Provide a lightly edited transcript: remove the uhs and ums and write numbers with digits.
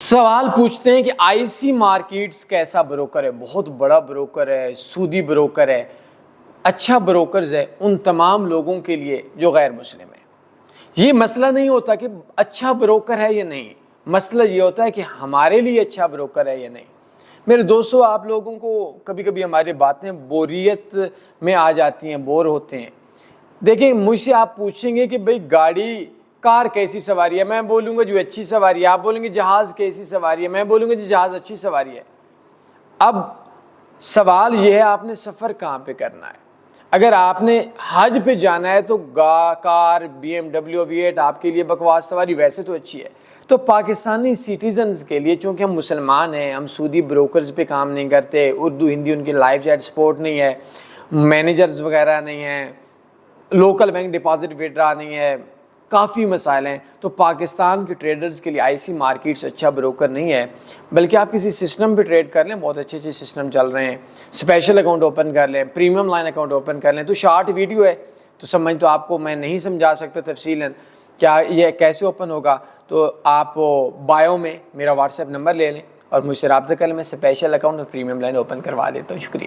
سوال پوچھتے ہیں کہ آئی سی مارکیٹس کیسا بروکر ہے؟ بہت بڑا بروکر ہے، سودی بروکر ہے، اچھا بروکرز ہے ان تمام لوگوں کے لیے جو غیر مسلم ہیں۔ یہ مسئلہ نہیں ہوتا کہ اچھا بروکر ہے یا نہیں، مسئلہ یہ ہوتا ہے کہ ہمارے لیے اچھا بروکر ہے یا نہیں۔ میرے دوستو، آپ لوگوں کو کبھی کبھی ہماری باتیں بوریت میں آ جاتی ہیں، بور ہوتے ہیں۔ دیکھیں، مجھ سے آپ پوچھیں گے کہ بھئی گاڑی کار کیسی سواری ہے، میں بولوں گا جو اچھی سواری ہے۔ آپ بولیں گے جہاز کیسی سواری ہے، میں بولوں گا جی جہاز اچھی سواری ہے۔ اب سوال یہ ہے آپ نے سفر کہاں پہ کرنا ہے۔ اگر آپ نے حج پہ جانا ہے تو کار BMW V8 آپ کے لیے بکواس سواری ویسے تو اچھی ہے۔ تو پاکستانی سٹیزنز کے لیے، چونکہ ہم مسلمان ہیں، ہم سودی بروکرز پہ کام نہیں کرتے، اردو ہندی ان کی لائف چیٹ سپورٹ نہیں ہے، مینیجرز وغیرہ نہیں ہیں، لوکل بینک ڈپازٹ وڈرا نہیں ہے، کافی مسائل ہیں، تو پاکستان کے ٹریڈرز کے لیے آئی سی مارکیٹس اچھا بروکر نہیں ہے۔ بلکہ آپ کسی سسٹم پہ ٹریڈ کر لیں، بہت اچھے اچھے سسٹم چل رہے ہیں، اسپیشل اکاؤنٹ اوپن کر لیں، پریمیم لائن اکاؤنٹ اوپن کر لیں۔ تو شارٹ ویڈیو ہے تو سمجھ تو آپ کو میں نہیں سمجھا سکتا تفصیلاً کیا یہ کیسے اوپن ہوگا۔ تو آپ بایو میں میرا واٹس ایپ نمبر لے لیں اور مجھ سے رابطہ کر لیں، میں اسپیشل اکاؤنٹ اور پریمیم لائن اوپن کروا دیتا ہوں۔ شکریہ۔